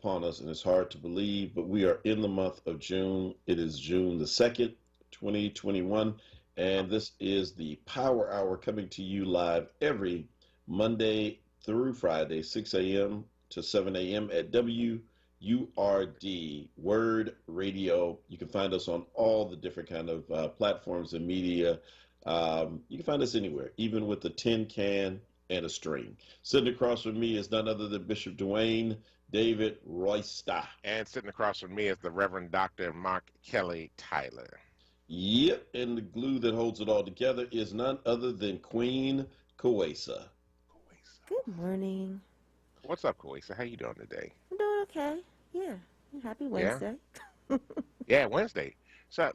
upon us, and it's hard to believe, but we are in the month of June. It is June the 2nd, 2021, and this is the Power Hour coming to you live every Monday through Friday, 6 a.m. to 7 a.m. at WURD, Word Radio. You can find us on all the different kind of platforms and media. You can find us anywhere, even with the tin can and a string. Sitting across from me is none other than Bishop Dwayne David Royster. And sitting across from me is the Reverend Dr. Mark Kelly Tyler. Yep, and the glue that holds it all together is none other than Queen Kawesa. Good morning. What's up, Kawesa? How you doing today? I'm doing okay. Yeah. Happy Wednesday. Yeah, Wednesday. So,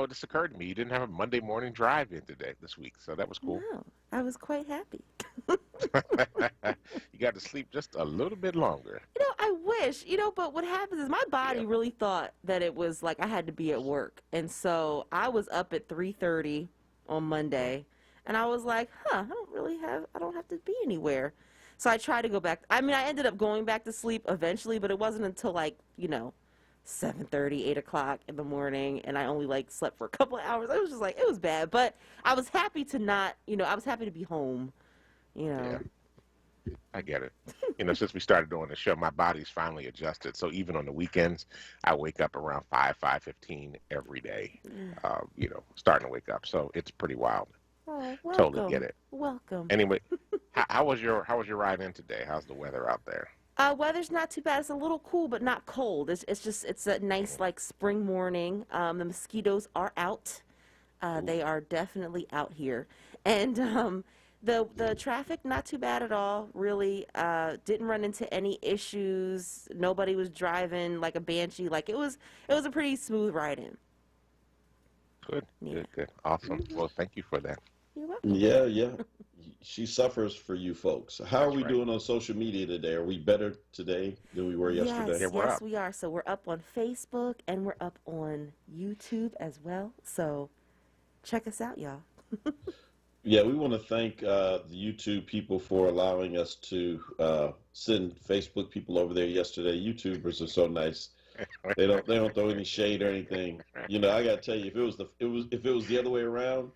this occurred to me. You didn't have a Monday morning drive-in this week, so that was cool. No, I was quite happy. You got to sleep just a little bit longer. I wish, but what happens is my body really thought that it was like I had to be at work. And so I was up at 3:30 on Monday, and I was like, I don't have to be anywhere. So I tried to go back. I ended up going back to sleep eventually, but it wasn't until 7:30, 8 o'clock in the morning, and I only slept for a couple of hours. It was just it was bad, but I was happy to not, I was happy to be home, Yeah, I get it. Since we started doing the show, my body's finally adjusted. So even on the weekends, I wake up around 5:15 every day, starting to wake up. So it's pretty wild. Oh, welcome. Totally get it. Welcome. Anyway, how was your ride in today? How's the weather out there? Weather's not too bad. It's a little cool, but not cold. It's a nice spring morning. The mosquitoes are out. They are definitely out here, and the traffic not too bad at all. Really, didn't run into any issues. Nobody was driving like a banshee. It was a pretty smooth ride in. Good, good, awesome. Well, thank you for that. You're welcome. Yeah. She suffers for you folks. How are we doing on social media today? Are we better today than we were yesterday? Yes, we are. So we're up on Facebook and we're up on YouTube as well. So check us out, y'all. Yeah, we want to thank the YouTube people for allowing us to send Facebook people over there yesterday. YouTubers are so nice. They don't throw any shade or anything. I gotta tell you, if it was the other way around,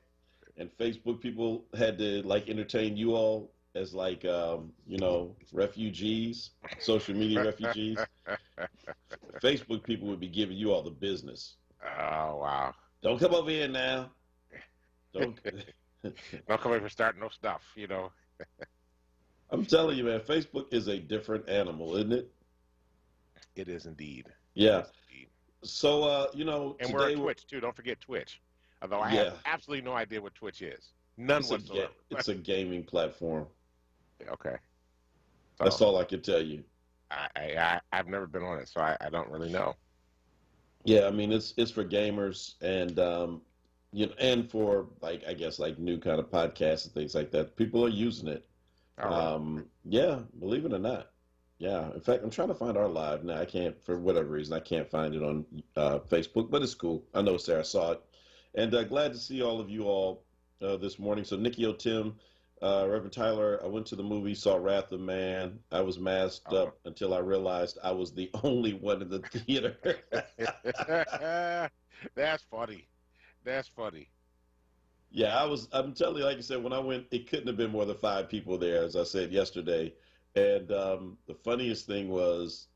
and Facebook people had to entertain you all as refugees, social media refugees, Facebook people would be giving you all the business. Oh wow! Don't come over here now. Don't come over starting no stuff. I'm telling you, man, Facebook is a different animal, isn't it? It is indeed. Yeah. So, and today we're on Twitch too. Don't forget Twitch. Although I have absolutely no idea what Twitch is. None whatsoever. It's a gaming platform. Okay. So, that's all I can tell you. I've never been on it, so I don't really know. Yeah, it's for gamers and and for I guess new kind of podcasts and things like that. People are using it. Yeah, believe it or not. Yeah, in fact, I'm trying to find our live now. I can't, for whatever reason, I can't find it on Facebook, but it's cool. I know Sarah saw it. And glad to see all of you all this morning. So Nikki O'Tim, Reverend Tyler, I went to the movie, saw Wrath of Man. I was masked up until I realized I was the only one in the theater. That's funny. Yeah, I'm telling you, like I said, when I went, it couldn't have been more than 5 people there, as I said yesterday. And the funniest thing was,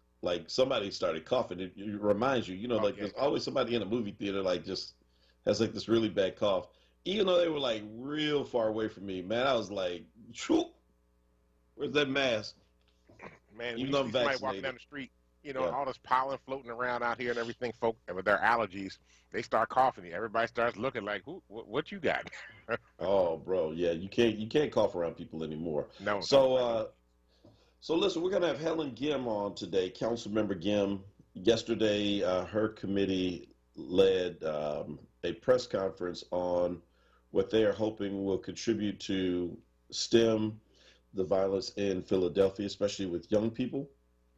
somebody started coughing. It reminds you, there's always somebody in a movie theater, just has this really bad cough. Even though they were real far away from me, man, I was like, where's that mask? Man, even though I'm vaccinated. Somebody walking down the street, all this pollen floating around out here and everything, folk with their allergies, they start coughing. Everybody starts looking like, what you got? Oh, bro, yeah, you can't cough around people anymore. No. So listen, we're gonna have Helen Gim on today, Councilmember Gim. Yesterday, her committee led a press conference on what they are hoping will contribute to stem the violence in Philadelphia, especially with young people.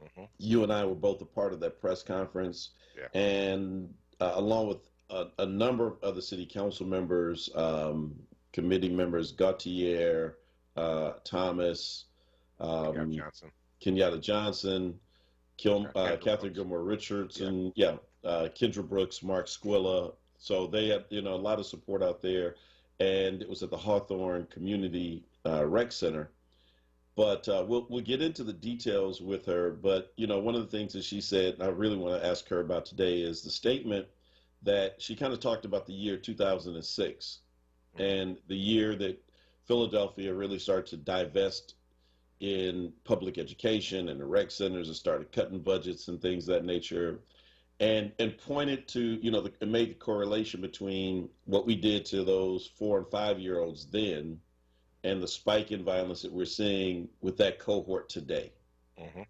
Mm-hmm. You and I were both a part of that press conference, and along with a number of other city council members, committee members, Gautier, Thomas, Kenyatta Kenyatta Johnson, Kendra Catherine Brooks. Gilmore Richards, Yeah. and yeah, Kendra Brooks, Mark Squilla. So they had a lot of support out there, and it was at the Hawthorne Community Rec Center. But we'll get into the details with her. But one of the things that she said, and I really want to ask her about today, is the statement that she kind of talked about the year 2006 and the year that Philadelphia really started to divest in public education and the rec centers and started cutting budgets and things of that nature, and pointed to and made the correlation between what we did to those 4 and 5 year olds then and the spike in violence that we're seeing with that cohort today. Mm-hmm.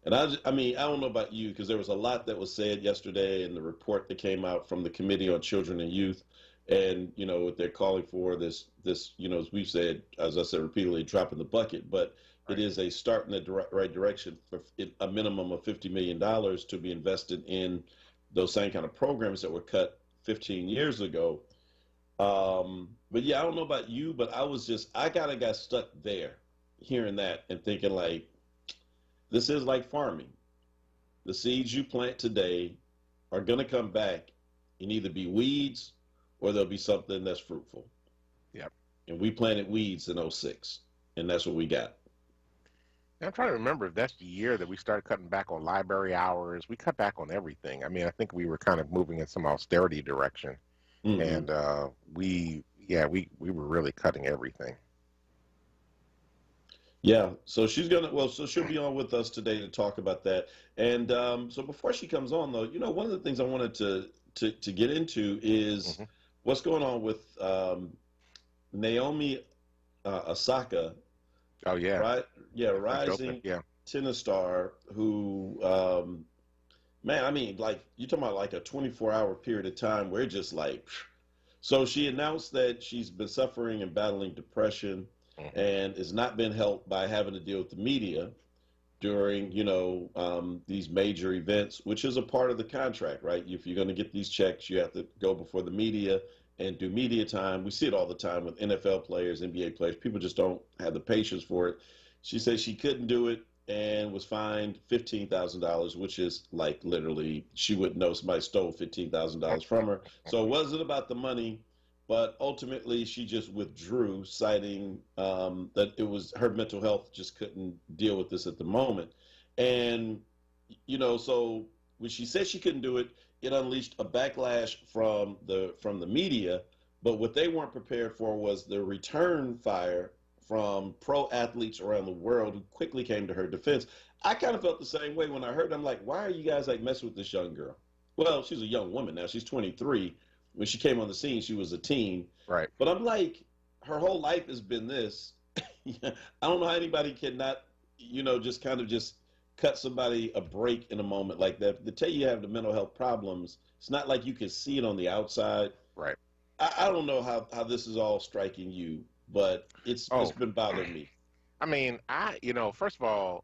And I mean, I don't know about you, because there was a lot that was said yesterday in the report that came out from the Committee on Children and Youth, and what they're calling for, this as we've said, as I said repeatedly, dropping the bucket, but right. It is a start in the right direction for a minimum of $50 million to be invested in those same kind of programs that were cut 15 years ago. But yeah, I don't know about you, but I kind of got stuck there hearing that and thinking, like, this is like farming. The seeds you plant today are going to come back and either be weeds or there'll be something that's fruitful. Yep. And we planted weeds in 06, and that's what we got. I'm trying to remember if that's the year that we started cutting back on library hours. We cut back on everything. I mean, I think we were kind of moving in some austerity direction. Mm-hmm. And we were really cutting everything. Yeah, so she'll be on with us today to talk about that. And so before she comes on, though, one of the things I wanted to get into is mm-hmm. what's going on with Naomi Osaka. Oh yeah, right? Yeah, rising tennis star who, man, I mean, like, you're talking about like a 24-hour period of time where just like, so she announced that she's been suffering and battling depression. Mm-hmm. And has not been helped by having to deal with the media during, these major events, which is a part of the contract, right? If you're going to get these checks, you have to go before the media and do media time. We see it all the time with NFL players, NBA players. People just don't have the patience for it. She said she couldn't do it and was fined $15,000, which is like literally she wouldn't know somebody stole $15,000 from her. So it wasn't about the money. But ultimately, she just withdrew, citing that it was her mental health just couldn't deal with this at the moment. And, so when she said she couldn't do it, it unleashed a backlash from the media. But what they weren't prepared for was the return fire from pro athletes around the world who quickly came to her defense. I kind of felt the same way when I heard. I'm like, why are you guys like messing with this young girl? Well, she's a young woman now. She's 23. When she came on the scene, she was a teen. Right. But I'm like, her whole life has been this. I don't know how anybody cannot, just kind of just cut somebody a break in a moment like that. To tell you have the mental health problems, it's not like you can see it on the outside. Right. I don't know how this is all striking you, but it's been bothering me. I mean, first of all,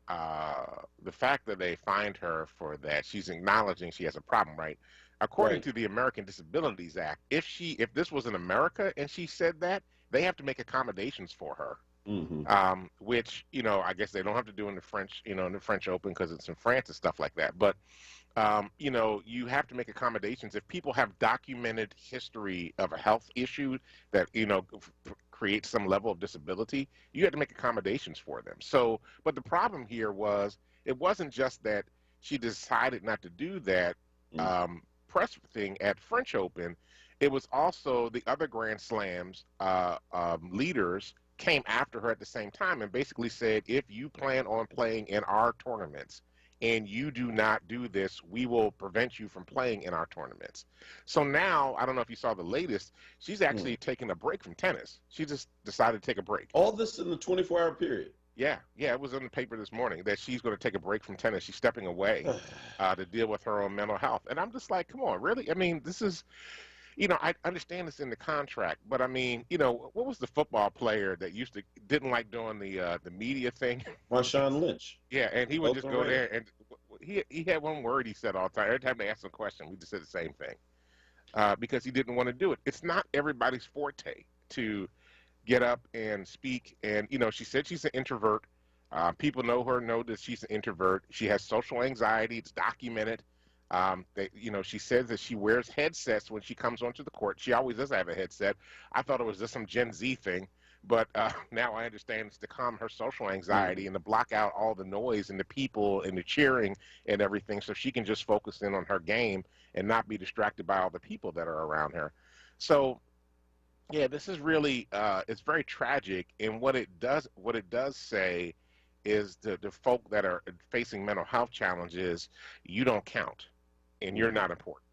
the fact that they fined her for that, she's acknowledging she has a problem, right? According to the American Disabilities Act, if this was in America and she said that, they have to make accommodations for her. Mm-hmm. Which, I guess they don't have to do in the French, in the French Open because it's in France and stuff like that. But, you have to make accommodations. If people have documented history of a health issue that, creates some level of disability, you have to make accommodations for them. So, but the problem here was, it wasn't just that she decided not to do that, press thing at French Open. It was also the other Grand Slams leaders came after her at the same time and basically said, if you plan on playing in our tournaments and you do not do this, we will prevent you from playing in our tournaments. So now, I don't know if you saw the latest, she's actually taking a break from tennis. She just decided to take a break. All this in the 24-hour period? Yeah, it was in the paper this morning that she's going to take a break from tennis. She's stepping away to deal with her own mental health. And I'm just like, come on, really? I mean, this is, I understand this in the contract, but I mean, what was the football player that didn't like doing the media thing? Marshawn Lynch. Yeah, and he would just go there and he had one word he said all the time. Every time they asked him a question, we just said the same thing because he didn't want to do it. It's not everybody's forte to get up and speak. And, she said she's an introvert. People know that she's an introvert. She has social anxiety. It's documented. She says that she wears headsets when she comes onto the court. She always does have a headset. I thought it was just some Gen Z thing, but now I understand it's to calm her social anxiety and to block out all the noise and the people and the cheering and everything, so she can just focus in on her game and not be distracted by all the people that are around her. So yeah, this is really it's very tragic. And what it does say is the folk that are facing mental health challenges, you don't count, and you're not important.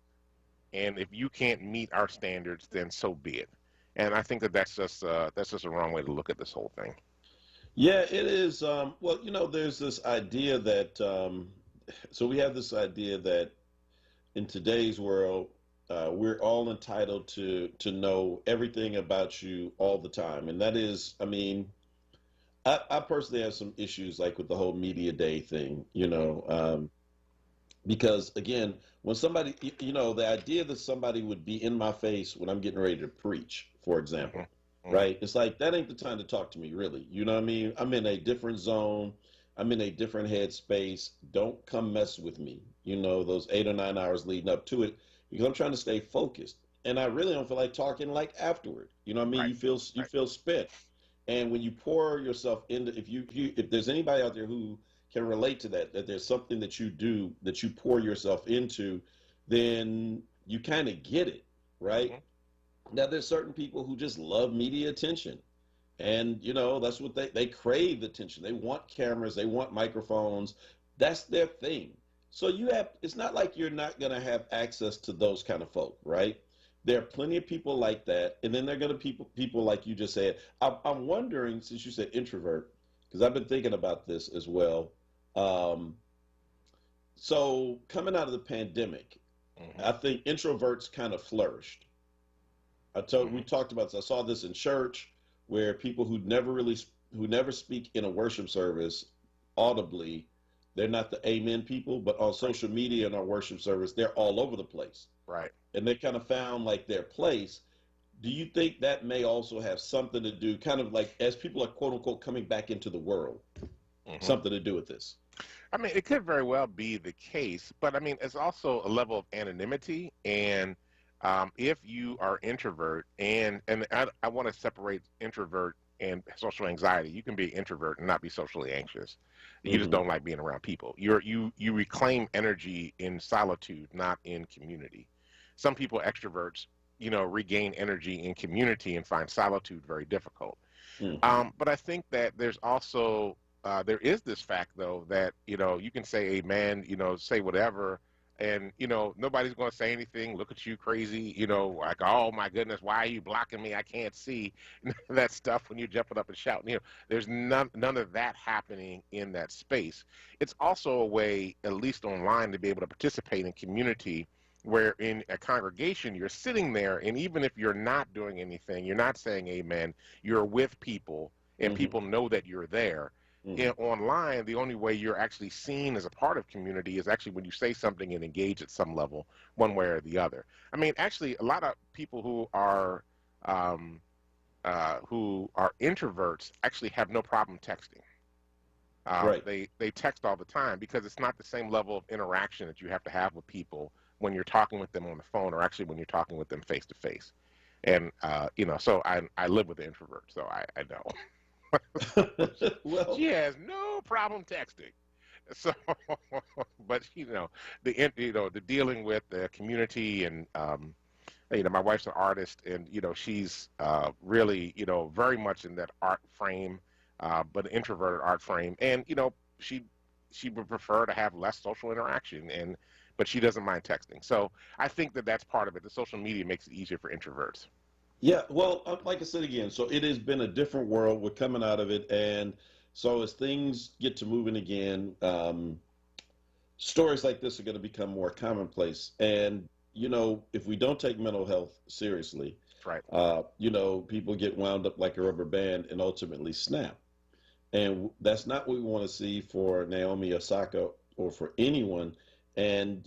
And if you can't meet our standards, then so be it. And I think that that's just a wrong way to look at this whole thing. Yeah, it is. Well, there's this idea that, so we have this idea that in today's world, we're all entitled to know everything about you all the time, and that is, I mean, I personally have some issues like with the whole media day thing, because again, when somebody, the idea that somebody would be in my face when I'm getting ready to preach, for example, Hmm. right? It's like that ain't the time to talk to me, really. You know what I mean? I'm in a different zone. I'm in a different headspace. Don't come mess with me. Those 8 or 9 hours leading up to it, because I'm trying to stay focused, and I really don't feel like talking like afterward. You know what I mean? Right, You right. feel spent, and when you pour yourself into, if there's anybody out there who can relate to that there's something that you do that you pour yourself into, then you kind of get it, right? Hmm. Now there's certain people who just love media attention, and that's what they crave attention. They want cameras, they want microphones. That's their thing. So it's not like you're not going to have access to those kind of folk, right? There are plenty of people like that, and then there are going to people like you just said. I'm wondering, since you said introvert, because I've been thinking about this as well. um, so coming out of the pandemic, Hmm. I think introverts kind of flourished. We Hmm. talked about this. I saw this in church, where people who never speak in a worship service audibly, they're not the amen people, but on Right, social media and our worship service, they're all over the place, right. and they kind of found like their place. Do you think that may also have something to do, kind of like as people are quote unquote coming back into the world, Hmm. something to do with this? I mean, it could very well be the case, but I mean, it's also a level of anonymity. And if you are introvert, and I want to separate introvert and social anxiety. You can be introvert and not be socially anxious. You just Hmm. don't like being around people. You reclaim energy in solitude, not in community. Some people, extroverts, regain energy in community and find solitude very difficult. Hmm. But I think that there is this fact though that you can say amen, say whatever, and nobody's going to say anything. Look at you, crazy, like, oh my goodness, why are you blocking me? I can't see that stuff when you're jumping up and shouting. There's none of that happening in that space. It's also a way, at least online, to be able to participate in community, where in a congregation you're sitting there, and even if you're not doing anything, you're not saying amen, you're with people, and Hmm. people know that you're there. Hmm. And online, the only way you're actually seen as a part of community is actually when you say something and engage at some level, one way or the other. I mean, actually, a lot of people um, who are introverts actually have no problem texting. Right. They text all the time because it's not the same level of interaction that you have to have with people when you're talking with them on the phone, or actually when you're talking with them face to face. And so I live with an introvert, so I know. Well, She has no problem texting. So, but the dealing with the community, and my wife's an artist, and she's really very much in that art frame, but an introverted art frame, and she she would prefer to have less social interaction, and but she doesn't mind texting. So I think that that's part of it. The social media makes it easier for introverts. yeah, well, like I said again, so it has been a different world. We're coming out of it, and so as things get to moving again, stories like this are going to become more commonplace. And if we don't take mental health seriously, That's right. people get wound up like a rubber band and ultimately snap. And that's not what we want to see for Naomi Osaka or for anyone. And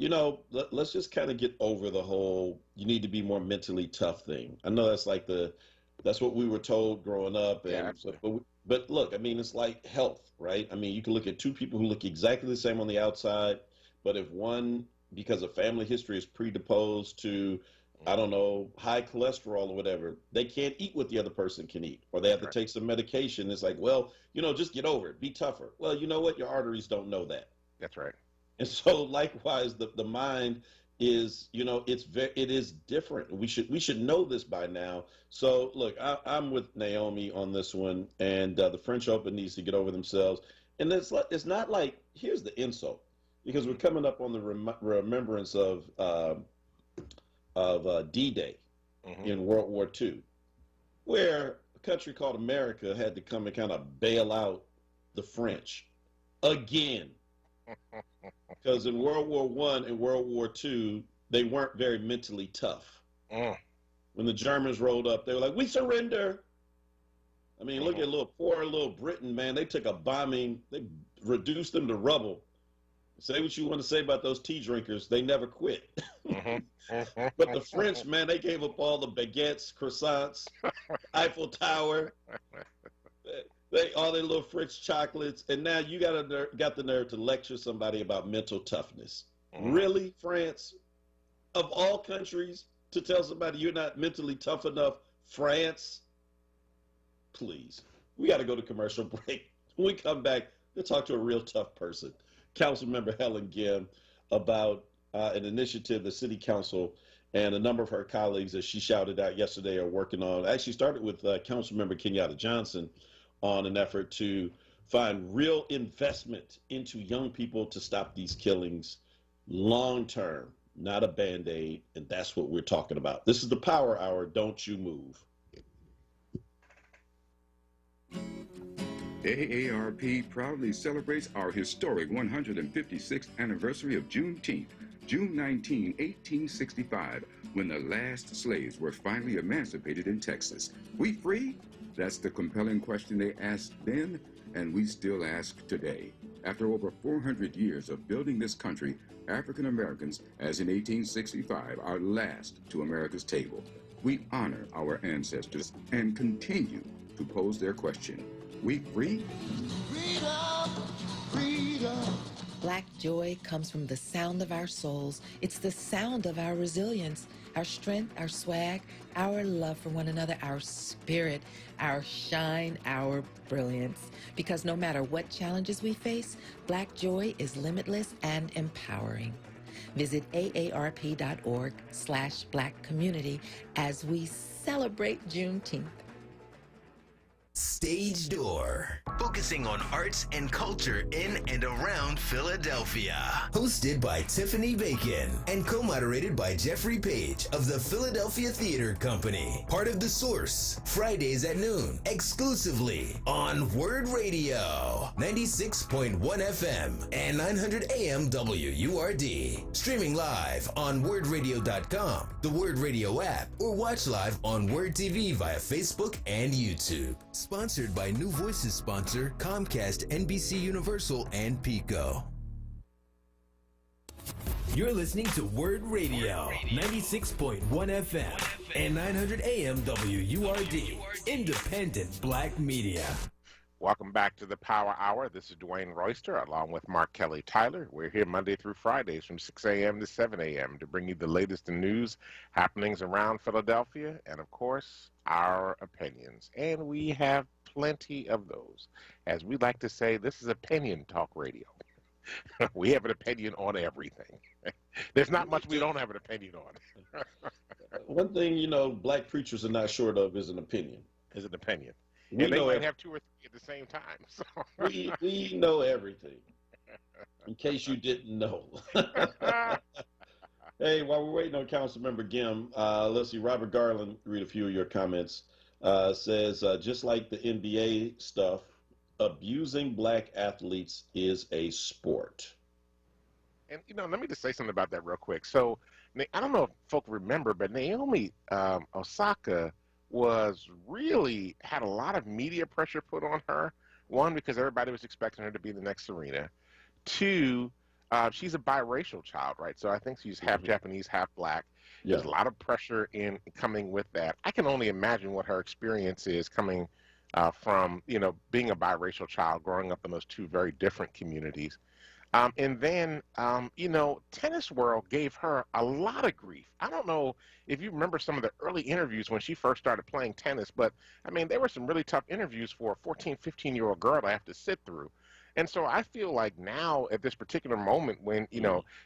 let's just kind of get over the whole "you need to be more mentally tough" thing. I know that's like that's what we were told growing up, Yeah, and so, absolutely. But look, I mean, it's like health, right? I mean, you can look at two people who look exactly the same on the outside, but if one, because of family history, is predisposed to, I don't know, high cholesterol or whatever, they can't eat what the other person can eat, or they have to Right. take some medication. It's like, well, just get over it, be tougher. Well, you know what? Your arteries don't know that. That's right. And so likewise, the mind is, it is different. We should know this by now. So look, I'm with Naomi on this one, and the French Open needs to get over themselves. And it's not like, here's the insult, because we're coming up on the remembrance of D-Day in World War II, where a country called America had to come and kind of bail out the French again. Because in World War One and World War II, they weren't very mentally tough. When the Germans rolled up, they were like, "We surrender." I mean, look at poor little Britain, man. They took a bombing, they reduced them to rubble. Say what you want to say about those tea drinkers, they never quit. But the French, man, they gave up all the baguettes, croissants, Eiffel Tower, all their little French chocolates, and now you got the nerve to lecture somebody about mental toughness. Really, France? Of all countries, to tell somebody you're not mentally tough enough, France? Please. We got to go to commercial break. When we come back, we'll talk to a real tough person. Councilmember Helen Gim about an initiative the City Council and a number of her colleagues, as she shouted out yesterday, are working on. Actually started with Councilmember Kenyatta Johnson on an effort to find real investment into young people to stop these killings long term, not a Band-Aid, and that's what we're talking about. This is the Power Hour. Don't you move. AARP proudly celebrates our historic 156th anniversary of Juneteenth, June 19, 1865, when the last slaves were finally emancipated in Texas. We free? That's the compelling question they asked then, and we still ask today. After over 400 years of building this country, African Americans, as in 1865, are last to America's table. We honor our ancestors and continue to pose their question. We free? Freedom, freedom. Black joy comes from the sound of our souls. It's the sound of our resilience, our strength, our swag, our love for one another, our spirit, our shine, our brilliance. Because no matter what challenges we face, Black joy is limitless and empowering. Visit aarp.org/Black community as we celebrate Juneteenth. Stage Door, focusing on arts and culture in and around Philadelphia. Hosted by Tiffany Bacon and co-moderated by Jeffrey Page of the Philadelphia Theater Company. Part of The Source, Fridays at noon, exclusively on WURD Radio, 96.1 FM and 900 AM WURD. Streaming live on wordradio.com, the WURD Radio app, or watch live on WURD TV via Facebook and YouTube. Sponsored by New Voices sponsor Comcast, NBC Universal, and Pico. You're listening to WURD Radio, 96.1 FM and 900 AM WURD, independent Black media. Welcome back to the Power Hour. This is Dwayne Royster along with Mark Kelly Tyler. We're here Monday through Fridays from 6 a.m. to 7 a.m. to bring you the latest in news, happenings around Philadelphia, and of course, our opinions. And we have plenty of those. As we like to say, this is opinion talk radio. We have an opinion on everything. There's not much we don't have an opinion on. One thing, Black preachers are not short of is an opinion. Is an opinion. We And they know might have two or three at the same time. So. we know everything, in case you didn't know. Hey, while we're waiting on Councilmember Gim, let's see, Robert Garland, read a few of your comments. Says, just like the NBA stuff, abusing Black athletes is a sport. And, let me just say something about that real quick. So, I don't know if folk remember, but Naomi Osaka had a lot of media pressure put on her. One, because everybody was expecting her to be the next Serena. Two, she's a biracial child, right? So I think she's half Japanese, half Black. There's a lot of pressure in coming with that. I can only imagine what her experience is coming from, being a biracial child, growing up in those two very different communities. And then, Tennis World gave her a lot of grief. I don't know if you remember some of the early interviews when she first started playing tennis, but I mean, there were some really tough interviews for a 14, 15-year-old girl to have to sit through. And so I feel like now at this particular moment when,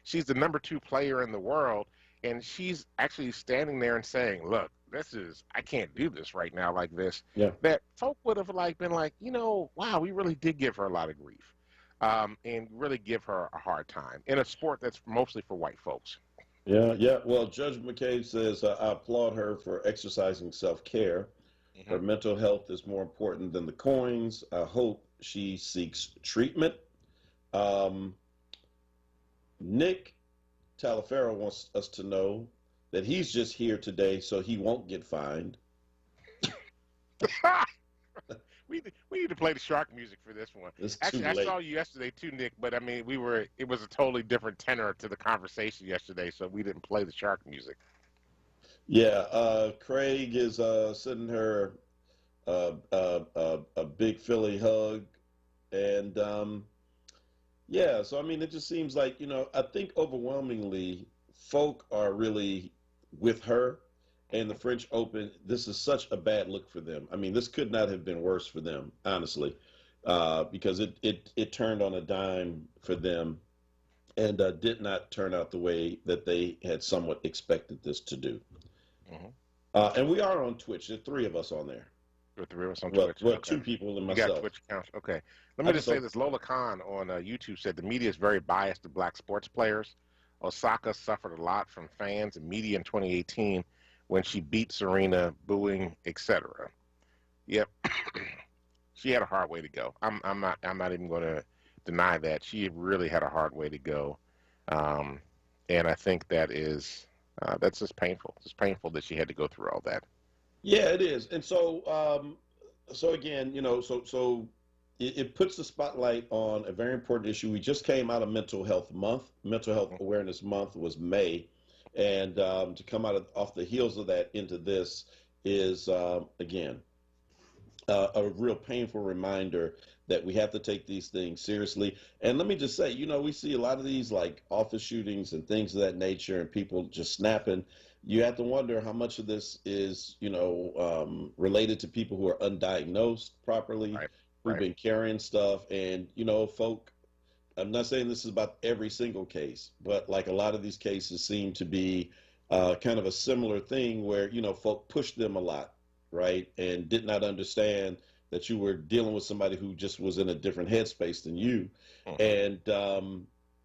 she's the number 2 player in the world and she's actually standing there and saying, look, I can't do this right now like this, Yeah. that folk would have been like, wow, we really did give her a lot of grief. And really give her a hard time in a sport that's mostly for white folks. Yeah, yeah. Well, Judge McCabe says, I applaud her for exercising self-care. Her mental health is more important than the coins. I hope she seeks treatment. Nick Talaferro wants us to know that he's just here today so he won't get fined. We need to play the shark music for this one. Actually, I saw you yesterday too, Nick, but I mean, it was a totally different tenor to the conversation yesterday, so we didn't play the shark music. Yeah, Craig is sending her a big Philly hug. And yeah, so I mean, it just seems like, I think overwhelmingly folk are really with her. And the French Open, this is such a bad look for them. I mean, this could not have been worse for them, honestly, because it turned on a dime for them and did not turn out the way that they had somewhat expected this to do. And we are on Twitch. There are 3 of us on there. There are 3 of us on Twitch. Well, okay. 2 people and You myself. got Twitch accounts. Okay. Let me just say this. Lola Khan on YouTube said the media is very biased to black sports players. Osaka suffered a lot from fans and media in 2018 when she beat Serena, booing, etc. Yep, she had a hard way to go. I'm not even going to deny that she really had a hard way to go, and I think that's just painful. It's painful that she had to go through all that. Yeah, it is, and so again, so it puts the spotlight on a very important issue. We just came out of Mental Health Month. Mental Health Awareness Month was May. And to come off the heels of that into this is, again, a real painful reminder that we have to take these things seriously. And let me just say, we see a lot of these like office shootings and things of that nature and people just snapping. You have to wonder how much of this is, related to people who are undiagnosed properly, who've been carrying stuff. And, folk, I'm not saying this is about every single case, but like a lot of these cases seem to be kind of a similar thing where, folk pushed them a lot, right? And did not understand that you were dealing with somebody who just was in a different headspace than you. And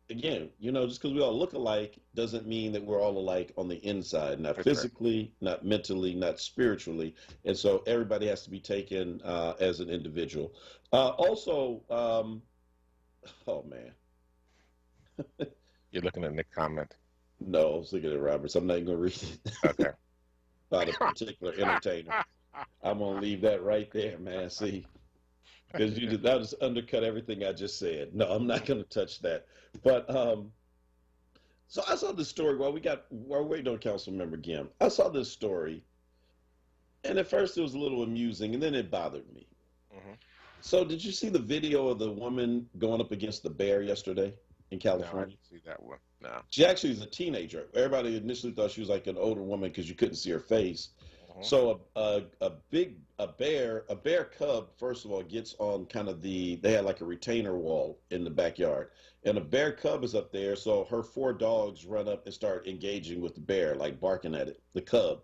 again, just because we all look alike doesn't mean that we're all alike on the inside, not physically, not mentally, not spiritually. And so everybody has to be taken as an individual. Also, oh, man. You're looking at Nick's comment. No, I was looking at Robert's. I'm not even going to read it. Okay. About a particular entertainer. I'm going to leave that right there, man. See? Because that just undercut everything I just said. No, I'm not going to touch that. But, so I saw this story while we're waiting on Councilmember Gim. I saw this story, and at first it was a little amusing, and then it bothered me. So did you see the video of the woman going up against the bear yesterday in California? No, I didn't see that one. No. She actually is a teenager. Everybody initially thought she was like an older woman because you couldn't see her face. So a bear cub, first of all, gets on kind of they had like a retainer wall in the backyard. And a bear cub is up there, so her 4 dogs run up and start engaging with the bear, like barking at it, the cub.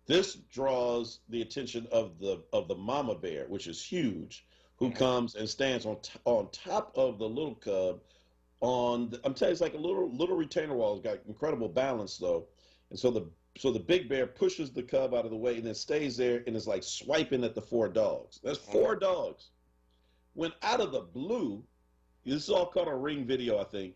This draws the attention of the mama bear, which is huge, who comes and stands on top of the little cub. I'm telling you, it's like a little retainer wall. It's got incredible balance though, and so the big bear pushes the cub out of the way and then stays there and is like swiping at the 4 dogs. That's 4 dogs. When out of the blue, this is all caught on Ring video, I think.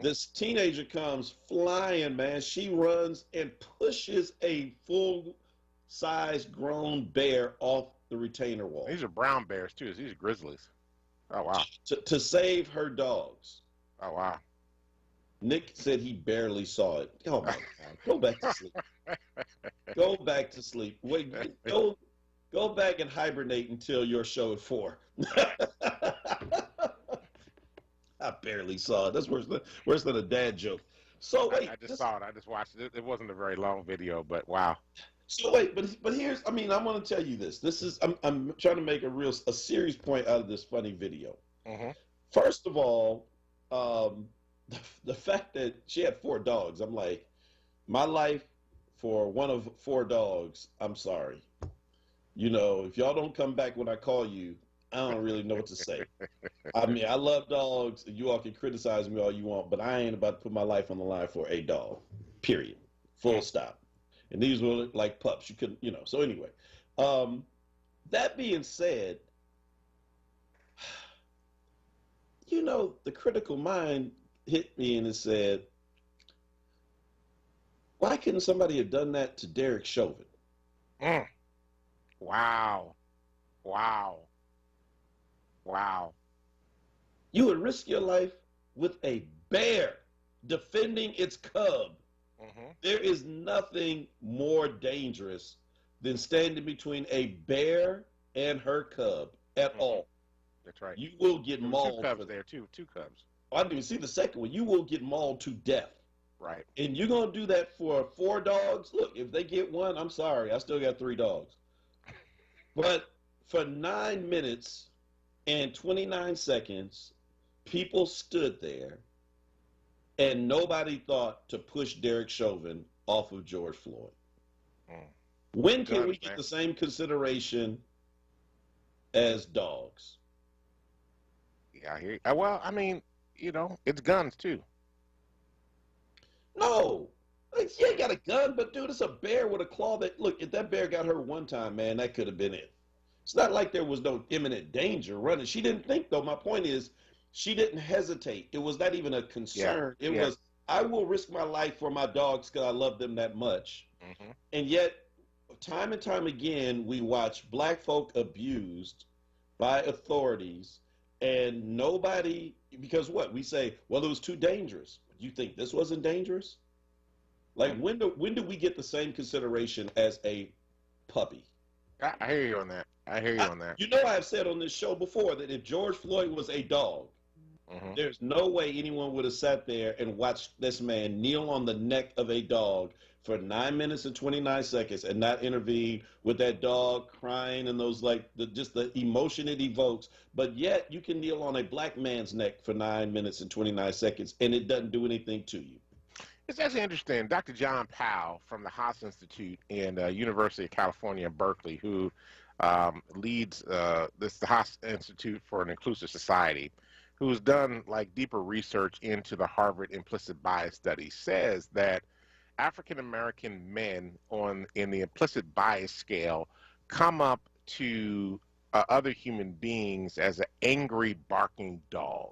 This teenager comes flying, man. She runs and pushes a full-size grown bear off the retainer wall. These are brown bears, too. These are grizzlies. Oh, wow. To save her dogs. Oh, wow. Nick said he barely saw it. Oh, my God. Go back to sleep. Go back to sleep. Wait, go Go back and hibernate until your show at 4. I barely saw it. That's worse than a dad joke. So wait, I just saw it. I just watched it. It wasn't a very long video, but wow. so wait, but here's, I mean, I'm going to tell you this. This is, I'm trying to make a serious point out of this funny video. Mm-hmm. First of all, the fact that she had 4 dogs, I'm like, my life for one of 4 dogs, I'm sorry. You know, if y'all don't come back when I call you, I don't really know what to say. I mean, I love dogs. You all can criticize me all you want, but I ain't about to put my life on the line for a dog. Period. Full stop. And these were like pups. You couldn't, you know. So anyway, that being said, you know, the critical mind hit me and it said, why couldn't somebody have done that to Derek Chauvin? Wow. Wow. Wow. You would risk your life with a bear defending its cub. Mm-hmm. There is nothing more dangerous than standing between a bear and her cub at all. That's right. You will get mauled. 2 cubs there too. 2 cubs. I didn't even see the second one. You will get mauled to death. Right. And you're going to do that for 4 dogs? Look, if they get one, I'm sorry. I still got 3 dogs. But for 9 minutes and 29 seconds, people stood there and nobody thought to push Derek Chauvin off of George Floyd. When can we get the same consideration as dogs? Yeah, I hear you. Well, I mean, you know, it's guns too. No. Like, yeah, you got a gun, but dude, it's a bear with a claw that, look, if that bear got hurt one time, man, that could have been it. It's not like there was no imminent danger running. She didn't think, though. My point is, she didn't hesitate. It was not even a concern. It was, I will risk my life for my dogs because I love them that much. Mm-hmm. And yet, time and time again, we watch black folk abused by authorities, and nobody, because what? We say, well, it was too dangerous. You think this wasn't dangerous? Like, when do we get the same consideration as a puppy? I hear you on that. I hear you on that. You know, I have said on this show before that if George Floyd was a dog, there's no way anyone would have sat there and watched this man kneel on the neck of a dog for 9 minutes and 29 seconds and not intervene with that dog crying and those, like, just the emotion it evokes. But yet you can kneel on a black man's neck for 9 minutes and 29 seconds and it doesn't do anything to you. It's actually interesting. Dr. John Powell from the Haas Institute in University of California, Berkeley, who leads the Haas Institute for an Inclusive Society, who's done like deeper research into the Harvard implicit bias study, says that African American men in the implicit bias scale come up to other human beings as an angry barking dog,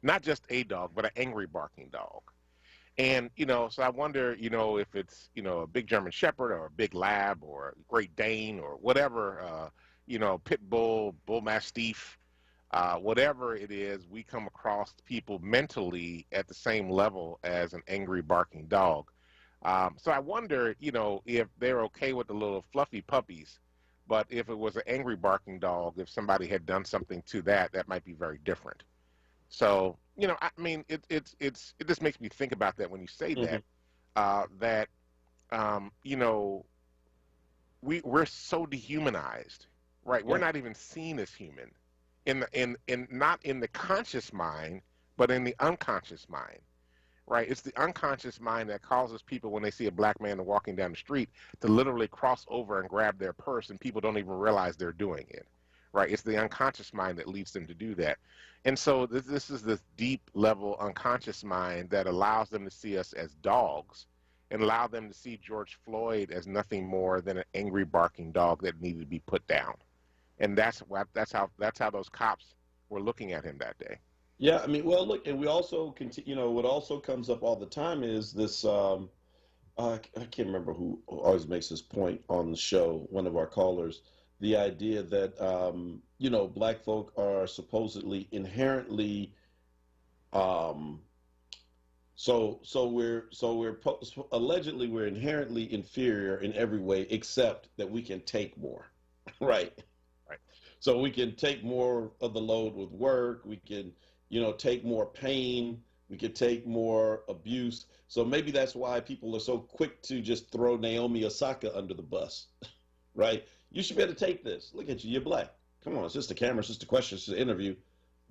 not just a dog, but an angry barking dog. And, you know, so I wonder, you know, if it's, you know, a big German Shepherd or a big Lab or a Great Dane or whatever, you know, Pit Bull, Bull Mastiff, whatever it is, we come across people mentally at the same level as an angry barking dog. So I wonder, you know, if they're okay with the little fluffy puppies, but if it was an angry barking dog, if somebody had done something to that, that might be very different. So, you know, I mean, it just makes me think about that when you say that, you know, we're so dehumanized, right? We're not even seen as human not in the conscious mind, but in the unconscious mind, right? It's the unconscious mind that causes people, when they see a black man walking down the street, to literally cross over and grab their purse, and people don't even realize they're doing it, right? It's the unconscious mind that leads them to do that. And so this is this deep level unconscious mind that allows them to see us as dogs and allow them to see George Floyd as nothing more than an angry barking dog that needed to be put down. And that's how those cops were looking at him that day. Yeah, I mean, well, look, and we also continue. You know, what also comes up all the time is this. I can't remember who always makes this point on the show. One of our callers, the idea that you know, black folk are supposedly inherently. Allegedly we're inherently inferior in every way except that we can take more. Right. Right. So we can take more of the load with work. We can, take more pain. We could take more abuse. So maybe that's why people are so quick to just throw Naomi Osaka under the bus, right? You should be able to take this. Look at you. You're black. Come on. It's just a camera. It's just a question. It's an interview.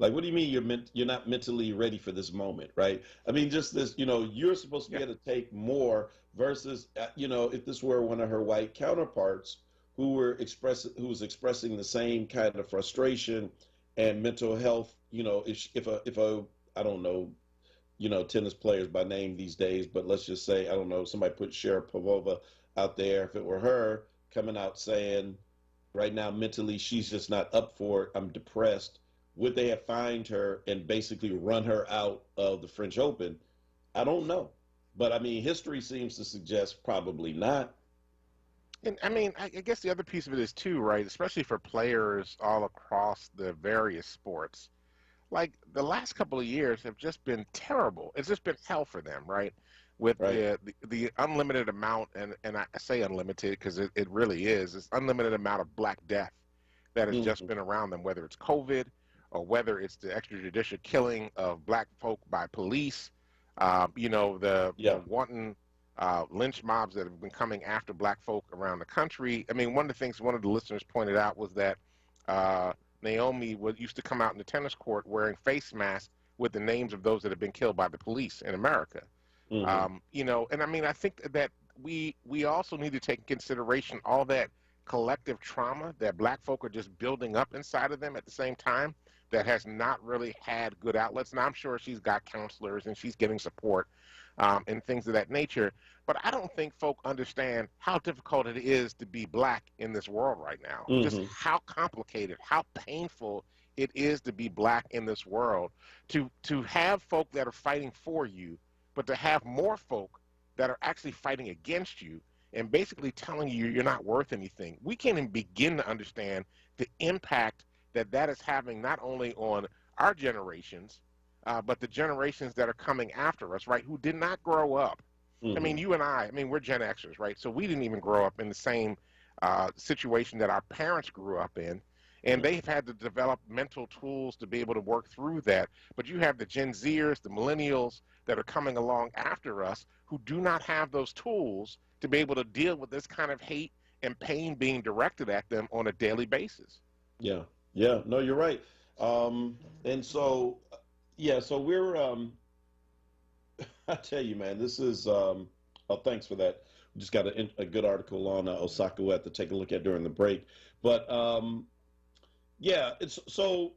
Like, what do you mean you're not mentally ready for this moment, right? I mean, just this, you're supposed to be able to take more versus, if this were one of her white counterparts who was expressing the same kind of frustration and mental health, if I don't know, tennis players by name these days, but let's just say, I don't know, somebody put Sharapova out there. If it were her coming out saying right now mentally she's just not up for it, I'm depressed, would they have fined her and basically run her out of the French Open? I don't know. But I mean, history seems to suggest probably not. And I mean, I guess the other piece of it is too, right? Especially for players all across the various sports. Like the last couple of years have just been terrible. It's just been hell for them, right? With Right. the unlimited amount, and I say unlimited because it really is, it's unlimited amount of Black death that has just Mhm. been around them, whether it's COVID or whether it's the extrajudicial killing of Black folk by police, the Yeah. wanton lynch mobs that have been coming after Black folk around the country. I mean, one of the things one of the listeners pointed out was that Naomi used to come out in the tennis court wearing face masks with the names of those that have been killed by the police in America. Hmm. And I mean, I think that we also need to take in consideration all that collective trauma that Black folk are just building up inside of them at the same time that has not really had good outlets. Now, I'm sure she's got counselors and she's getting support and things of that nature. But I don't think folk understand how difficult it is to be Black in this world right now. Just Hmm. how complicated, how painful it is to be Black in this world. To have folk that are fighting for you, but to have more folk that are actually fighting against you and basically telling you you're not worth anything. We can't even begin to understand the impact that is having not only on our generations, but the generations that are coming after us, right, who did not grow up. I mean, Hmm. you and I mean, we're Gen Xers, right? So we didn't even grow up in the same situation that our parents grew up in. And they've had to develop mental tools to be able to work through that. But you have the Gen Zers, the millennials that are coming along after us who do not have those tools to be able to deal with this kind of hate and pain being directed at them on a daily basis. Yeah. Yeah. No, you're right. And so, yeah, so we're, I tell you, man, this is, oh, thanks for that. We just got a good article on Osaka we'll have to take a look at during the break. But yeah, it's so,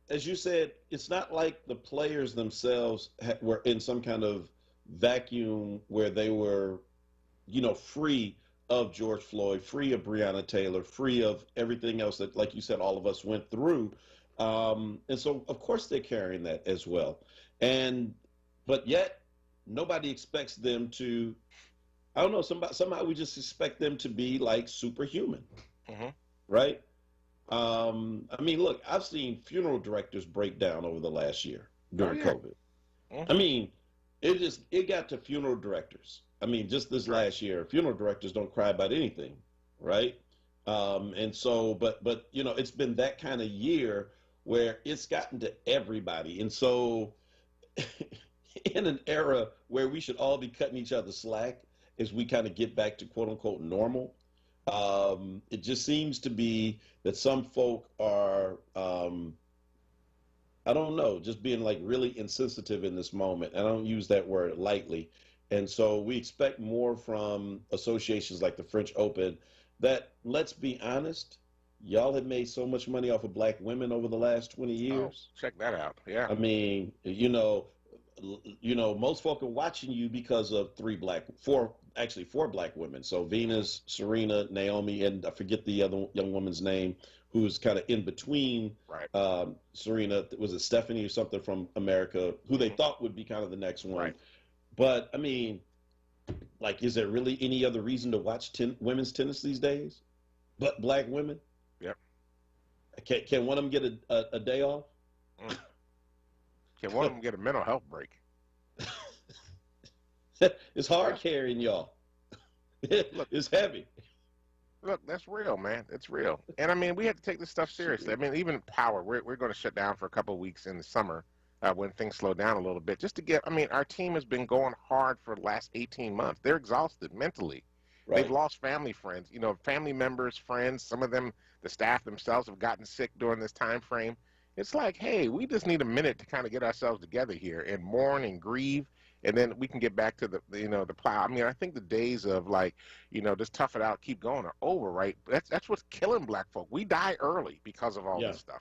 as you said, it's not like the players themselves were in some kind of vacuum where they were, free of George Floyd, free of Breonna Taylor, free of everything else that, like you said, all of us went through. And so, of course, they're carrying that as well. And, but yet, nobody expects them to, I don't know, somehow we just expect them to be like superhuman, Hmm. right? I mean, look, I've seen funeral directors break down over the last year Oh, during yeah. COVID. I Hmm. mean, it got to funeral directors. I mean, just this Right. last year, funeral directors don't cry about anything, right? And so, but it's been that kind of year where it's gotten to everybody, and so in an era where we should all be cutting each other slack as we kind of get back to quote unquote normal, it just seems to be that some folk are I don't know, just being like really insensitive in this moment. And I don't use that word lightly. And so we expect more from associations like the French Open that, let's be honest, y'all have made so much money off of Black women over the last 20 Oh, years. check that out. Yeah. I mean, most folk are watching you because of four Black women. So Venus, Serena, Naomi, and I forget the other young woman's name, who's kind of in between Right. Serena. Was it Stephanie or something from America, who they Hmm. thought would be kind of the next one? Right. But I mean, like, is there really any other reason to watch women's tennis these days but Black women? Yep. Can one of them get a day off? Mm. Can one of them get a mental health break? It's hard Yeah. carrying y'all. Look, It's heavy. Look, that's real, man. It's real. And I mean, we have to take this stuff seriously. I mean, even power, we're going to shut down for a couple of weeks in the summer when things slow down a little bit, just to get, I mean, our team has been going hard for the last 18 months. They're exhausted mentally. They've Right. lost family, friends, you know, family members, friends. Some of them, the staff themselves, have gotten sick during this time frame. It's like, hey, we just need a minute to kind of get ourselves together here and mourn and grieve, and then we can get back to the plow. I mean, I think the days of like, just tough it out, keep going are over, right? That's what's killing black folk. We die early because of all Yeah. this stuff.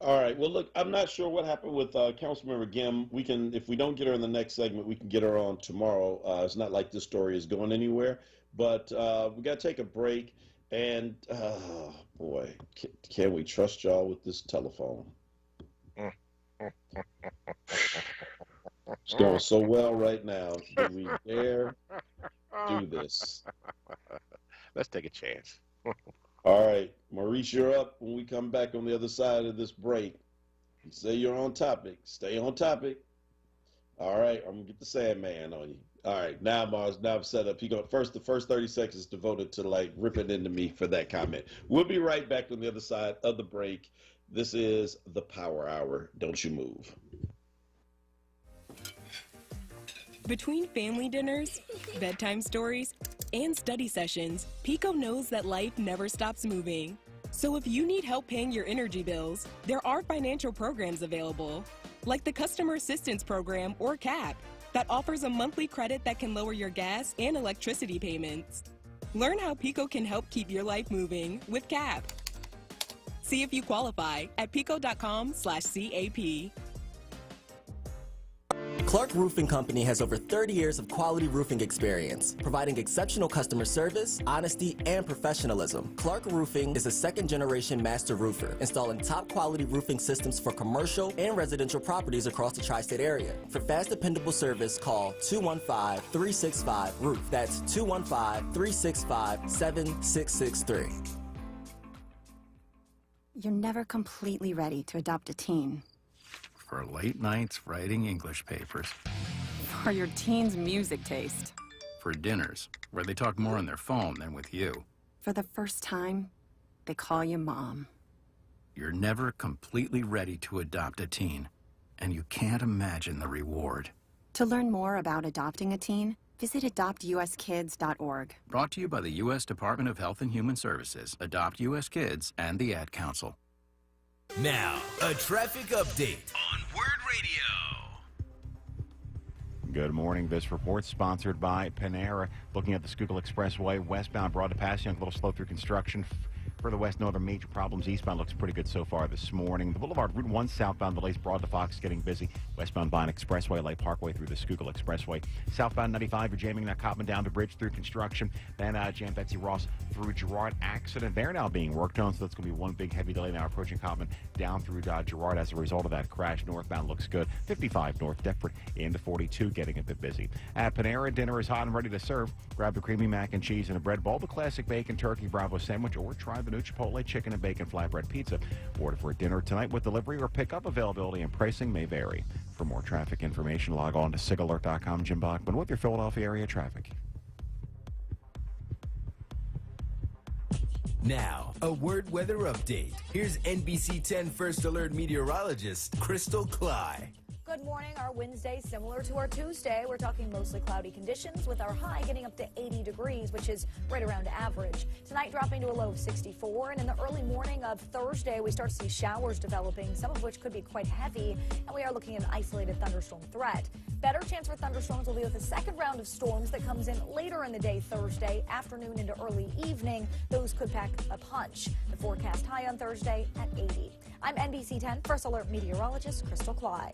All right. Well, look, I'm not sure what happened with Councilmember Gim. We can, if we don't get her in the next segment, we can get her on tomorrow. It's not like this story is going anywhere, but we got to take a break. And boy, can we trust y'all with this telephone? It's going so well right now. Do we dare do this? Let's take a chance. All right, Maurice, you're up when we come back on the other side of this break. You say you're on topic. Stay on topic. All right, I'm gonna get the Sandman on you. All right, now Mars, now I'm set up. The first 30 seconds devoted to like ripping into me for that comment. We'll be right back on the other side of the break. This is the Power Hour. Don't you move. Between family dinners, bedtime stories, and study sessions, Pico knows that life never stops moving. So if you need help paying your energy bills, there are financial programs available, like the Customer Assistance Program, or CAP, that offers a monthly credit that can lower your gas and electricity payments. Learn how Pico can help keep your life moving with CAP. See if you qualify at pico.com/CAP. Clark Roofing Company has over 30 years of quality roofing experience, providing exceptional customer service, honesty, and professionalism. Clark Roofing is a second-generation master roofer, installing top-quality roofing systems for commercial and residential properties across the tri-state area. For fast, dependable service, call 215-365-ROOF. That's 215-365-7663. You're never completely ready to adopt a teen. For late nights writing English papers. For your teen's music taste. For dinners, where they talk more on their phone than with you. For the first time, they call you mom. You're never completely ready to adopt a teen, and you can't imagine the reward. To learn more about adopting a teen, visit adoptuskids.org. Brought to you by the U.S. Department of Health and Human Services, Adopt U.S. Kids, and the Ad Council. Now, a traffic update on WURD Radio. Good morning. This report sponsored by Panera. Looking at the Schuylkill Expressway, westbound Broad to Passing, a little slow through construction. Further west, no other major problems. Eastbound looks pretty good so far this morning. The Boulevard Route 1 southbound delays Broad to Fox getting busy. Westbound Vine Expressway, Light Parkway through the Schuylkill Expressway. Southbound 95, you're jamming that Cotman down the bridge through construction. Then jam Betsy Ross through Girard. Accident there now being worked on, so that's going to be one big heavy delay now approaching Cotman down through Girard as a result of that crash. Northbound looks good. 55 North Deptford into 42 getting a bit busy. At Panera, dinner is hot and ready to serve. Grab the creamy mac and cheese and a bread bowl, the classic bacon turkey Bravo sandwich, or try the new Chipotle chicken and bacon flatbread pizza. Order for dinner tonight with delivery or pickup. Availability and pricing may vary. For more traffic information, log on to sigalert.com. Jim Bachman with your Philadelphia area traffic. Now, a WURD weather update. Here's NBC 10 First Alert meteorologist Crystal Cly. Good morning. Our Wednesday similar to our Tuesday. We're talking mostly cloudy conditions with our high getting up to 80 degrees, which is right around average. Tonight dropping to a low of 64. And in the early morning of Thursday, we start to see showers developing, some of which could be quite heavy. And we are looking at an isolated thunderstorm threat. Better chance for thunderstorms will be with the second round of storms that comes in later in the day Thursday, afternoon into early evening. Those could pack a punch. The forecast high on Thursday at 80. I'm NBC 10 First Alert meteorologist Crystal Cly.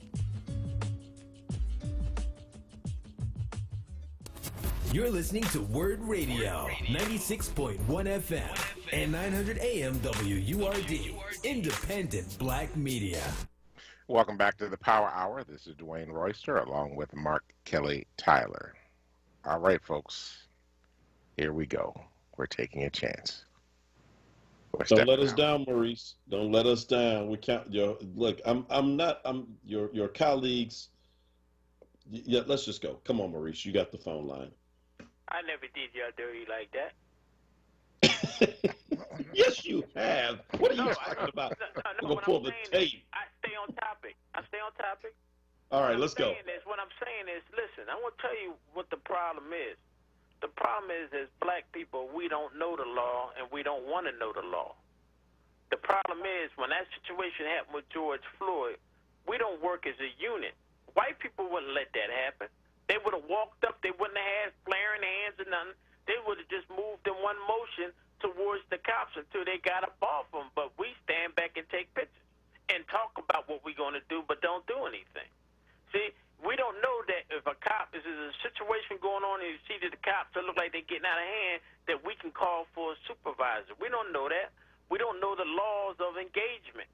You're listening to WURD Radio, 96.1 FM and 900 AM WURD, independent black media. Welcome back to the Power Hour. This is Dwayne Royster along with Mark Kelly Tyler. All right, folks, here we go. We're taking a chance. Don't let us down, Maurice. Don't let us down. We can't. Look, I'm your colleagues. Yeah, let's just go. Come on, Maurice. You got the phone line. I never did y'all dirty like that. Yes, you have. What are you talking about? We're going to pull the tape. I stay on topic. All right, let's go. What I'm saying is, listen, I want to tell you what the problem is. The problem is, as black people, we don't know the law, and we don't want to know the law. The problem is, when that situation happened with George Floyd, we don't work as a unit. White people wouldn't let that happen. They would have walked up. They wouldn't have had flaring hands or nothing. They would have just moved in one motion towards the cops until they got up off them. But we stand back and take pictures and talk about what we're going to do, but don't do anything. See, we don't know that if a cop is a situation going on and you see that the cops look like they're getting out of hand, that we can call for a supervisor. We don't know that. We don't know the laws of engagement,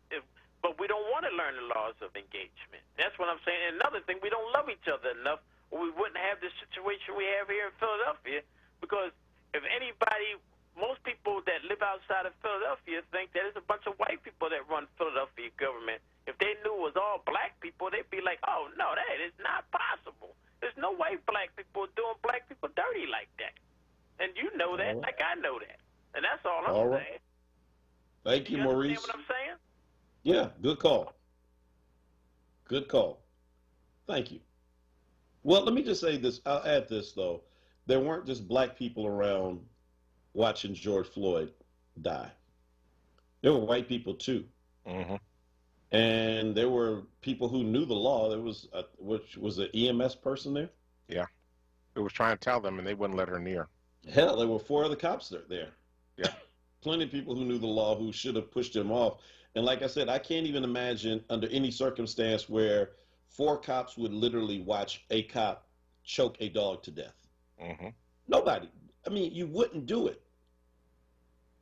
but we don't want to learn the laws of engagement. That's what I'm saying. And another thing, we don't love each other enough, or we wouldn't have the situation we have here in Philadelphia, because if anybody, most people that live outside of Philadelphia think that it's a bunch of white people that run Philadelphia government. If they knew it was all black people, they'd be like, oh, no, that is not possible. There's no way black people doing black people dirty like that. And you know that, like I know that. And that's all I'm saying. Thank you, Maurice. Understand what I'm saying? Yeah, good call. Good call. Thank you. Well, let me just say this. I'll add this, though. There weren't just black people around watching George Floyd die. There were white people, too. Mm-hmm. And there were people who knew the law. There was, which was an EMS person there? Yeah. Who was trying to tell them, and they wouldn't let her near. Hell, there were 4 other cops there. Yeah. Plenty of people who knew the law who should have pushed him off. And like I said, I can't even imagine under any circumstance where 4 cops would literally watch a cop choke a dog to death. Mm-hmm. Nobody. I mean, you wouldn't do it.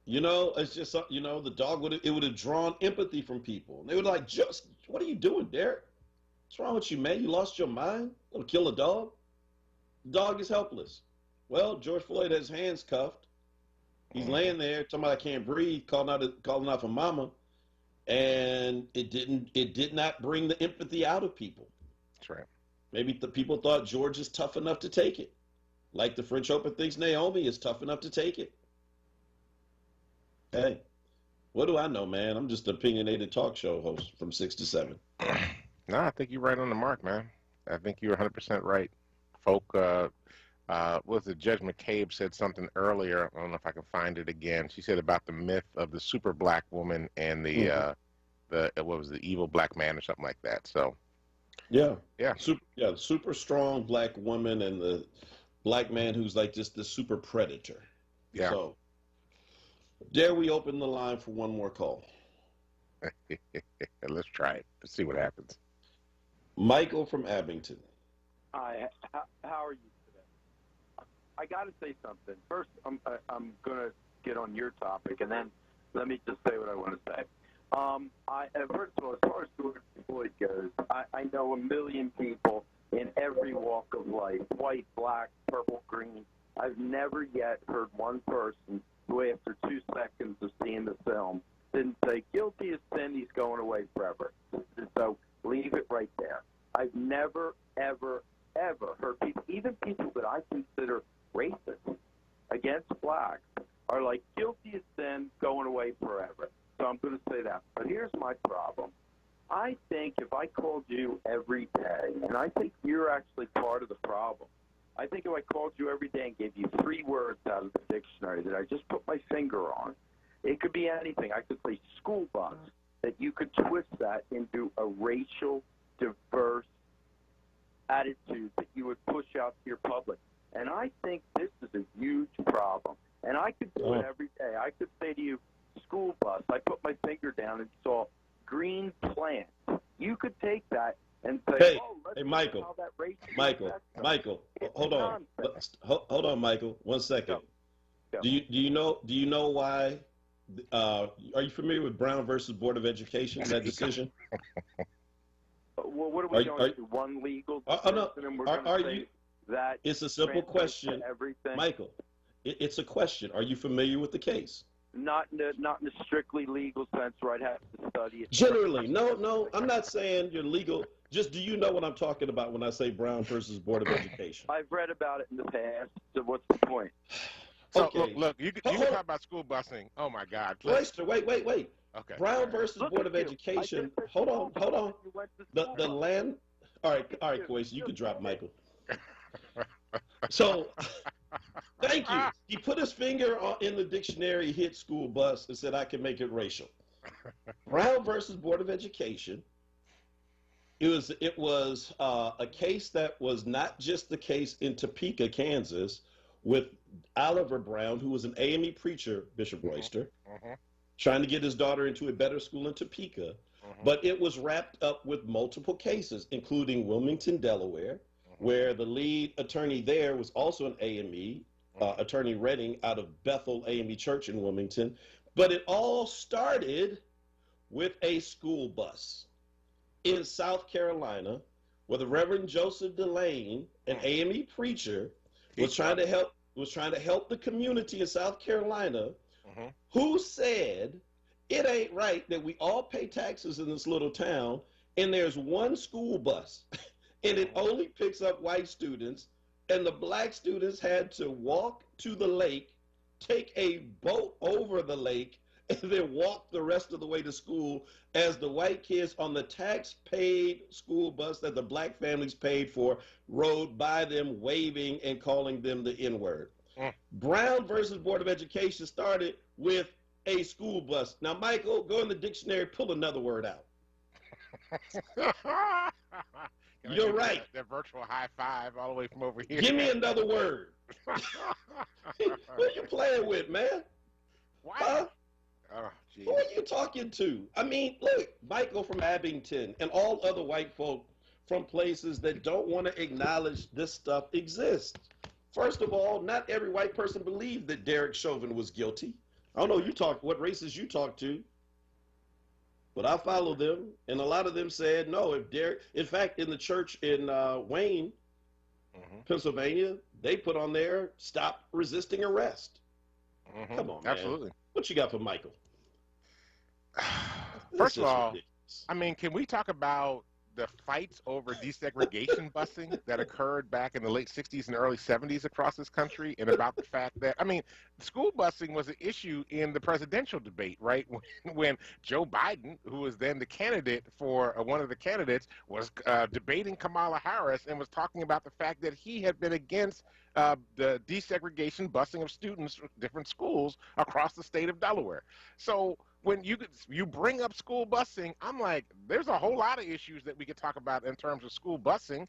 You know, it's just, you know, the dog would have drawn empathy from people. They were like, just, what are you doing, Derek? What's wrong with you, man? You lost your mind? Gonna kill a dog? The dog is helpless. Well, George Floyd has his hands cuffed. He's laying there, talking about I can't breathe, calling out for mama. And it did not bring the empathy out of people. That's right. Maybe the people thought George is tough enough to take it. Like the French Open thinks Naomi is tough enough to take it. Hey, what do I know, man? I'm just an opinionated talk show host from 6 to 7. No, I think you're right on the mark, man. I think you're 100% right. Folk, was it Judge McCabe said something earlier? I don't know if I can find it again. She said about the myth of the super black woman and the what was the evil black man or something like that. So, yeah, yeah, super strong black woman and the black man who's like just the super predator. Yeah. So, dare we open the line for one more call? Let's try it. Let's see what happens. Michael from Abington. Hi, how are you today? I got to say something. First, I'm going to get on your topic, and then let me just say what I want to say. First of all, as far as George Floyd goes, I know a million people in every walk of life, white, black, purple, green. I've never yet heard one person who, after 2 seconds of seeing the film, didn't say, guilty as sin, he's going away forever. So leave it right there. I've never, ever, ever heard people, even people that I consider racist against blacks, are like, guilty as sin, going away forever. So I'm going to say that. But here's my problem. I think if I called you every day, and I think you're actually part of the problem, I think if I called you every day and gave you 3 words out of the dictionary that I just put my finger on, it could be anything. I could say school bus, that you could twist that into a racial, diverse attitude that you would push out to your public. And I think this is a huge problem. And I could do it every day. I could say to you, school bus. I put my finger down and saw green plant. You could take that and say, hey, Michael, how that race Michael, hold on. Hold on, Michael. 1 second. Go. Do you know why? Are you familiar with Brown versus Board of Education, that decision? Well, what are we going to do? One legal decision, and we're going to say that it's a simple question, Michael. It's a question. Are you familiar with the case? Not in a strictly legal sense where I'd have to study it. Generally, no, I'm not saying you're legal. Just, do you know what I'm talking about when I say Brown versus Board of Education? I've read about it in the past, so what's the point? So Okay. look, you can talk about school busing. Oh my God. Royster, wait. Okay. Brown versus Board of Education. Hold on. The land. All right, Quace, you can drop Michael. So, thank you. He put his finger in the dictionary, hit school bus, and said, I can make it racial. Brown versus Board of Education. It was a case that was not just the case in Topeka, Kansas, with Oliver Brown, who was an AME preacher, Bishop Royster, trying to get his daughter into a better school in Topeka. But it was wrapped up with multiple cases, including Wilmington, Delaware, where the lead attorney there was also an AME, Attorney Redding out of Bethel AME Church in Wilmington. But it all started with a school bus in South Carolina, where the Reverend Joseph Delane, an AME preacher, was trying to help the community in South Carolina, who said it ain't right that we all pay taxes in this little town and there's one school bus and it only picks up white students, and the black students had to walk to the lake, take a boat over the lake, and then walk the rest of the way to school, as the white kids on the tax-paid school bus that the black families paid for rode by them waving and calling them the N-word. Brown versus Board of Education started with a school bus. Now, Michael, go in the dictionary, pull another word out. You're right. That virtual high five all the way from over here. Give me another word. Who are you playing with, man? Why? Huh? Oh, geez. Who are you talking to? I mean, look, Michael from Abington and all other white folk from places that don't want to acknowledge this stuff exists. First of all, not every white person believed that Derek Chauvin was guilty. I don't know what races you talk to, but I follow them, and a lot of them said no. If Derek, in fact, in the church in Wayne, Pennsylvania, they put on there, "Stop resisting arrest." Come on, man. Absolutely. What you got for Michael? First of all, I mean, can we talk about the fights over desegregation busing that occurred back in the late 60s and early 70s across this country, and about the fact that, I mean, school busing was an issue in the presidential debate, right? When Joe Biden, who was then the candidate for one of the candidates, was debating Kamala Harris and was talking about the fact that he had been against the desegregation busing of students from different schools across the state of Delaware. So when you bring up school busing, I'm like, there's a whole lot of issues that we could talk about in terms of school busing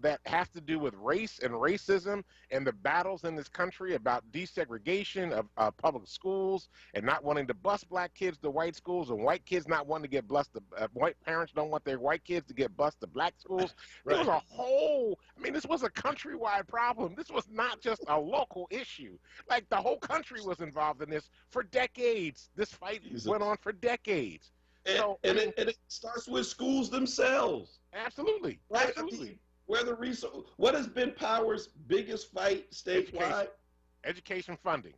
that have to do with race and racism and the battles in this country about desegregation of public schools and not wanting to bus black kids to white schools, and white kids not wanting to get bused to white parents don't want their white kids to get bused to black schools. There was a whole, I mean, this was a countrywide problem. This was not just a local issue. Like, the whole country was involved in this for decades. This fight went on for decades. And it starts with schools themselves. Absolutely. Right? Absolutely. What has been Power's biggest fight statewide? Education funding,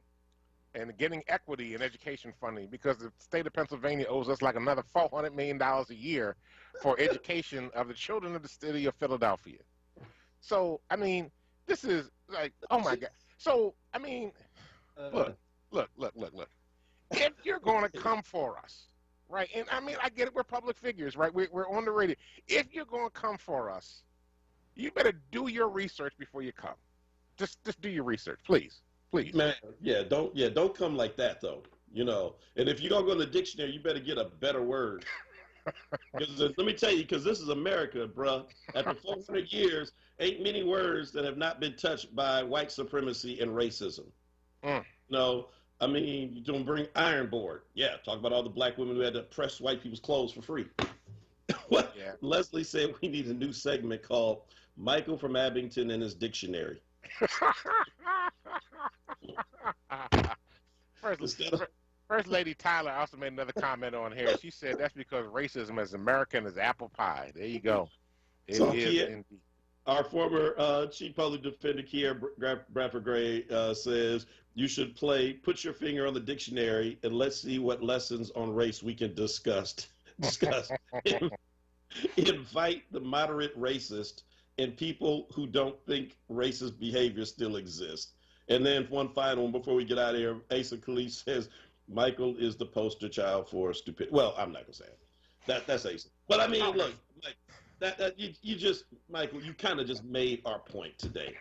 and getting equity in education funding, because the state of Pennsylvania owes us like another $400 million a year for education of the children of the city of Philadelphia. So, I mean, this is like, oh my God. So, I mean, look. If you're going to come for us, right? And I mean, I get it. We're public figures, right? We're on the radio. If you're going to come for us, you better do your research before you come. Just do your research, please. Man, don't come like that, though. You know, and if you're gonna go in the dictionary, you better get a better word. Let me tell you, because this is America, bruh. After 400 years, ain't many words that have not been touched by white supremacy and racism. No, I mean, you're gonna bring Iron Board. Yeah, talk about all the black women who had to press white people's clothes for free. Yeah. Leslie said we need a new segment called Michael from Abington and his dictionary. First Lady Tyler also made another comment on here. She said that's because racism is American as apple pie. There you go. It is indeed. Our former chief public defender, Kier Bradford Gray, says you should put your finger on the dictionary and let's see what lessons on race we can discuss. Invite the moderate racist and people who don't think racist behavior still exists. And then one final one before we get out of here. Asa Khalees says Michael is the poster child for stupid. Well, I'm not gonna say it. That's Asa. But I mean, look, like that you just, Michael, you kind of just made our point today.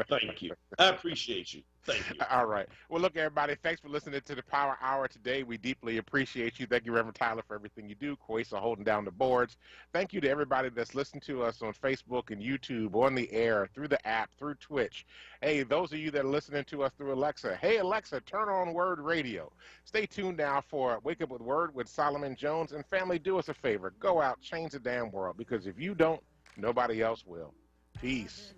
Thank you. I appreciate you. Thank you. All right. Well, look, everybody, thanks for listening to the Power Hour today. We deeply appreciate you. Thank you, Reverend Tyler, for everything you do. Kwesa holding down the boards. Thank you to everybody that's listening to us on Facebook and YouTube, on the air, through the app, through Twitch. Hey, those of you that are listening to us through Alexa, hey, Alexa, turn on WURD Radio. Stay tuned now for Wake Up with WURD with Solomon Jones. And family, do us a favor. Go out, change the damn world, because if you don't, nobody else will. Peace.